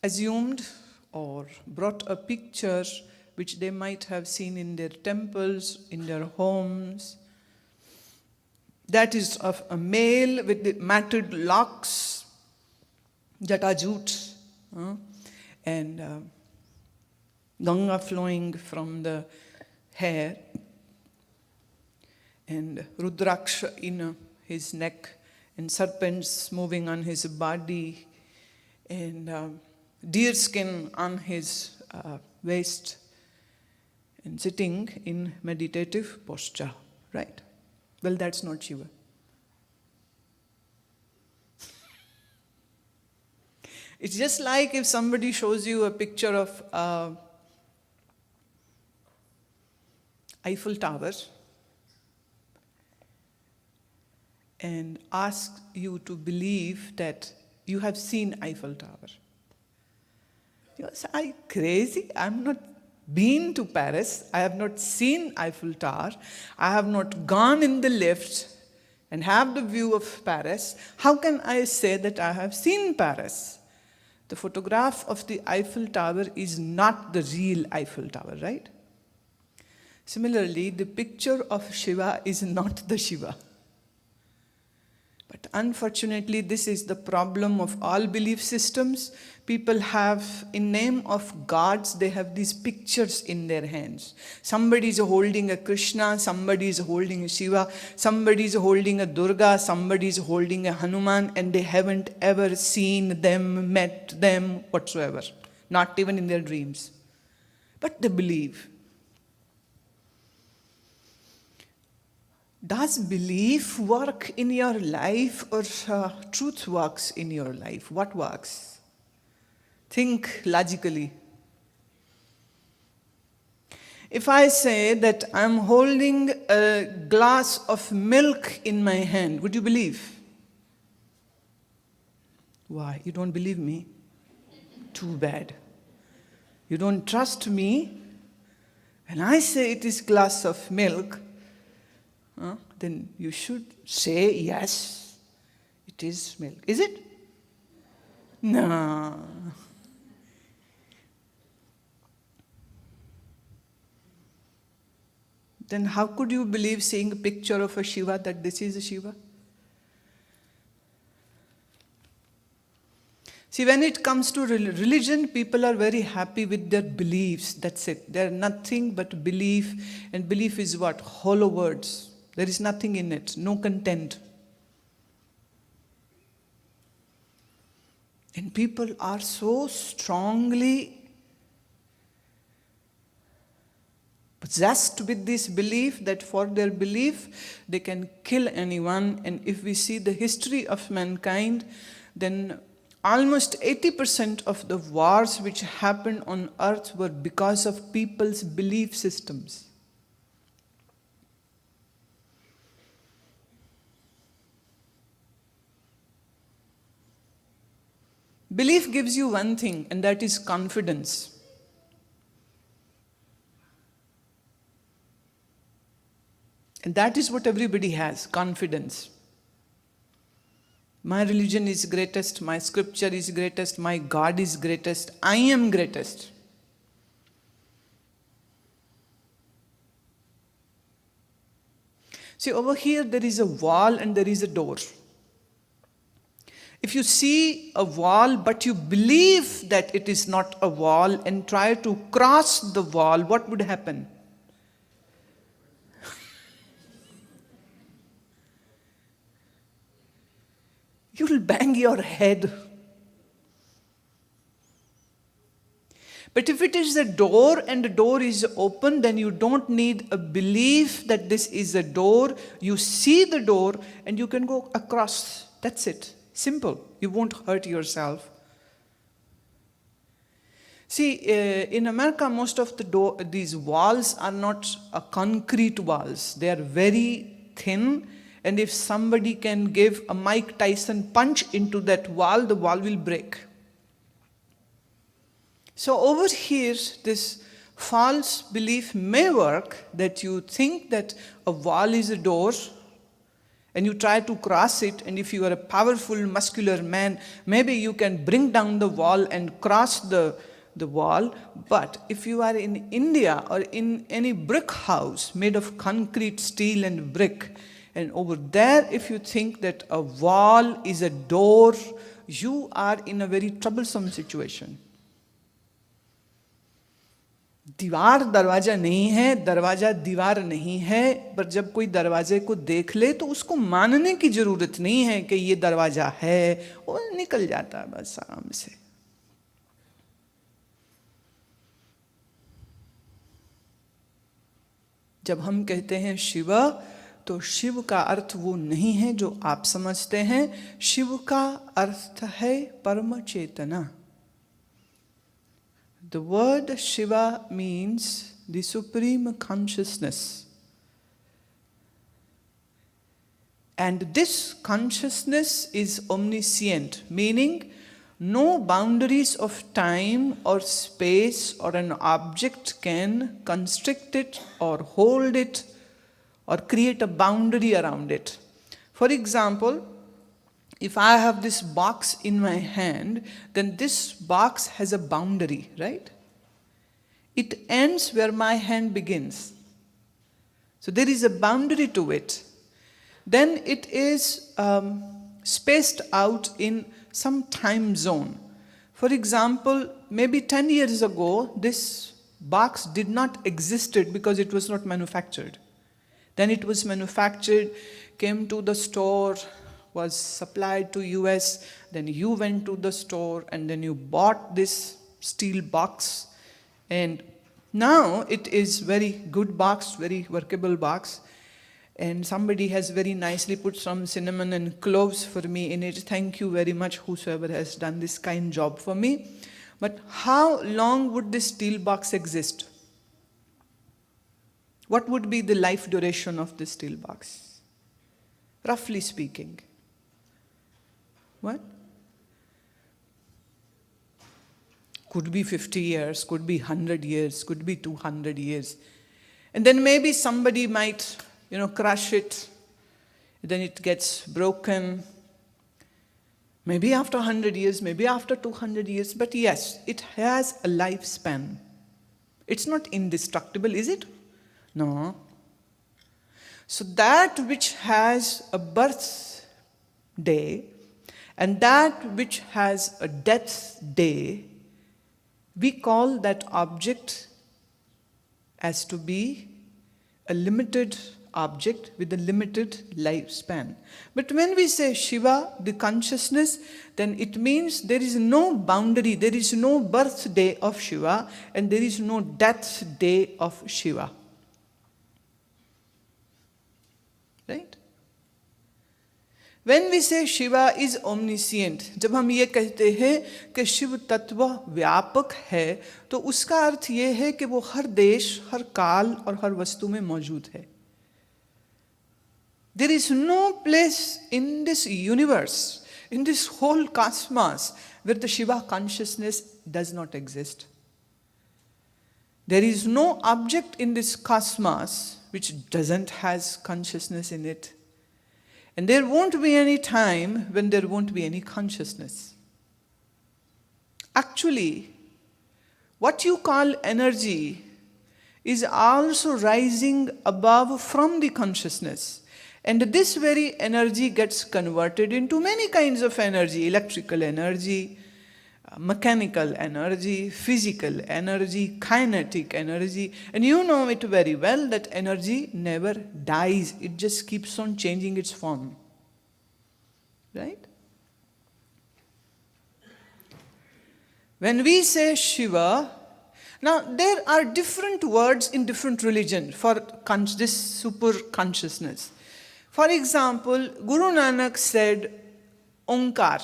assumed or brought a picture which they might have seen in their temples, in their homes. That is of a male with the matted locks, jatajut, and Ganga flowing from the hair, and Rudraksha in his neck, and serpents moving on his body, and deer skin on his waist, and sitting in meditative posture, right? Well, that's not Shiva. It's just like if somebody shows you a picture of Eiffel Tower and asks you to believe that you have seen Eiffel Tower. You say, are you crazy? I'm not been to Paris. I have not seen Eiffel Tower. I have not gone in the lift and have the view of Paris. How can I say that I have seen Paris? The photograph of the Eiffel Tower is not the real Eiffel Tower, right? Similarly, the picture of Shiva is not the Shiva. But unfortunately, this is the problem of all belief systems. People have, in name of gods, they have these pictures in their hands. Somebody is holding a Krishna, somebody is holding a Shiva, somebody is holding a Durga, somebody is holding a Hanuman, and they haven't ever seen them, met them whatsoever. Not even in their dreams. But they believe. Does belief work in your life, or truth works in your life? What works? Think logically. If I say that I'm holding a glass of milk in my hand, would you believe? Why? You don't believe me? Too bad. You don't trust me? When I say it is glass of milk, then you should say, yes, it is milk. Is it? No. Then how could you believe seeing a picture of a Shiva that this is a Shiva? See, when it comes to religion, people are very happy with their beliefs. That's it. They're nothing but belief. And belief is what? Hollow words. There is nothing in it, no content. And people are so strongly possessed with this belief that for their belief they can kill anyone. And if we see the history of mankind, then almost 80% of the wars which happened on earth were because of people's belief systems. Belief gives you one thing, and that is confidence. And that is what everybody has, confidence. My religion is greatest, my scripture is greatest, my God is greatest, I am greatest. See, over here there is a wall and there is a door. If you see a wall but you believe that it is not a wall and try to cross the wall, what would happen? You will bang your head. But if it is a door and the door is open, then you don't need a belief that this is a door. You see the door and you can go across. That's it. Simple. You won't hurt yourself. See, in America, most of these walls are not concrete walls. They are very thin. And if somebody can give a Mike Tyson punch into that wall, the wall will break. So over here, this false belief may work that you think that a wall is a door and you try to cross it, and if you are a powerful, muscular man, maybe you can bring down the wall and cross the wall. But if you are in India or in any brick house made of concrete, steel and brick, and over there if you think that a wall is a door, you are in a very troublesome situation. दीवार दरवाजा नहीं है, दरवाजा दीवार नहीं है, पर जब कोई दरवाजे को देख ले तो उसको मानने की जरूरत नहीं है कि ये दरवाजा है, वो निकल जाता है बस आराम से. जब हम कहते हैं शिव, तो शिव का अर्थ वो नहीं है जो आप समझते हैं. शिव का अर्थ है परम चेतना. The word Shiva means the supreme consciousness. And this consciousness is omniscient, meaning no boundaries of time or space or an object can constrict it or hold it or create a boundary around it. For example, if I have this box in my hand, then this box has a boundary, right? It ends where my hand begins. So there is a boundary to it. Then it is spaced out in some time zone. For example, maybe 10 years ago, this box did not existed because it was not manufactured. Then it was manufactured, came to the store, was supplied to US, then you went to the store and then you bought this steel box, and now it is very good box, very workable box, and somebody has very nicely put some cinnamon and cloves for me in it. Thank you very much, whosoever has done this kind job for me. But how long would this steel box exist? What would be the life duration of this steel box? Roughly speaking. What? Could be 50 years, could be 100 years, could be 200 years. And then maybe somebody might, crush it, then it gets broken. Maybe after 100 years, maybe after 200 years, but yes, it has a lifespan. It's not indestructible, is it? No. So that which has a birth day and that which has a death day, we call that object as to be a limited object with a limited lifespan. But when we say Shiva, the consciousness, then it means there is no boundary, there is no birthday of Shiva and there is no death day of Shiva. Right? When we say Shiva is omniscient, जब हम ये कहते हैं कि शिव तत्व व्यापक है, तो उसका अर्थ ये है कि वो हर देश, हर काल और हर वस्तु में मौजूद है. There is no place in this universe, in this whole cosmos, where the Shiva consciousness does not exist. There is no object in this cosmos which doesn't has consciousness in it. And there won't be any time when there won't be any consciousness. Actually, what you call energy is also rising above from the consciousness. And this very energy gets converted into many kinds of energy: electrical energy, mechanical energy, physical energy, kinetic energy. And you know it very well that energy never dies. It just keeps on changing its form. Right? When we say Shiva, now there are different words in different religions for this super consciousness. For example, Guru Nanak said Onkar.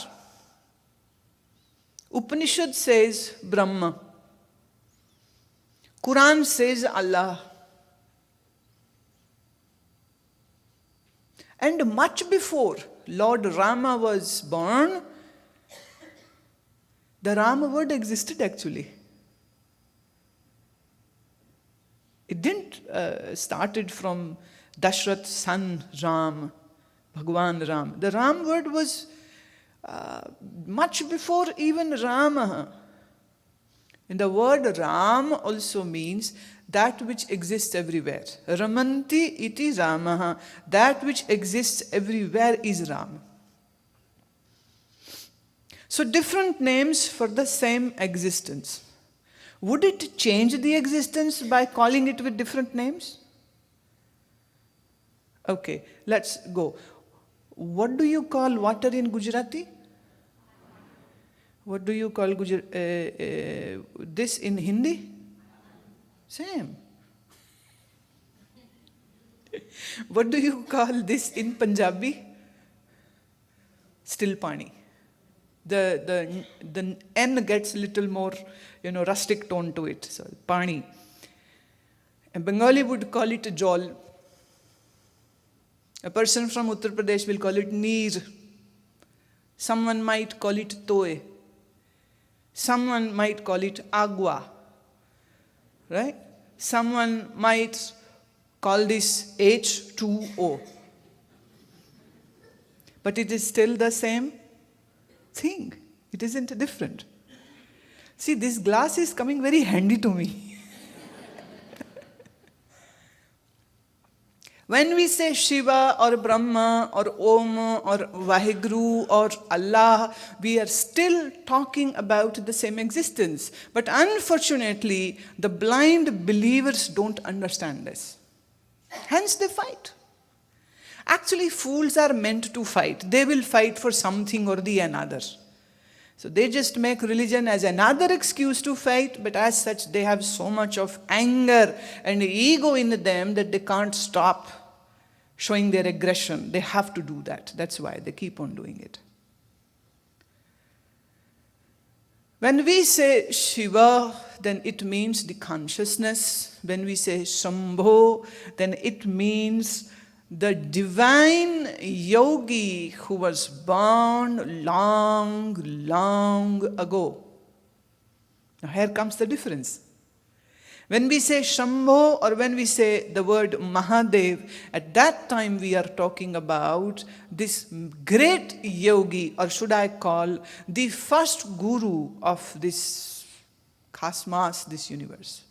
Upanishad says Brahma. Quran says Allah. And much before Lord Rama was born, the Rama word existed actually. It didn't started from Dashrath's son Ram, Bhagwan Ram. The Ram word was much before even Rama. And the word Ram also means that which exists everywhere. Ramanti iti Ramaha. That which exists everywhere is Ram. So different names for the same existence. Would it change the existence by calling it with different names? Okay, let's go. What do you call water in Gujarati? What do you call this in Hindi? Same. What do you call this in Punjabi? Still pani. The N gets a little more, rustic tone to it. So pani. A Bengali would call it jol. A person from Uttar Pradesh will call it neer. Someone might call it toe. Someone might call it agua. Right? Someone might call this H2O. But it is still the same thing. It isn't different. See, this glass is coming very handy to me. When we say Shiva or Brahma or Om or Vaheguru or Allah, we are still talking about the same existence. But unfortunately, the blind believers don't understand this. Hence they fight. Actually, fools are meant to fight. They will fight for something or the another. So they just make religion as another excuse to fight, but as such they have so much of anger and ego in them that they can't stop showing their aggression. They have to do that. That's why they keep on doing it. When we say Shiva, then it means the consciousness. When we say Shambho, then it means the divine yogi who was born long, long ago. Now here comes the difference. When we say Shambho or when we say the word Mahadev, at that time we are talking about this great yogi, or should I call the first guru of this cosmos, this universe.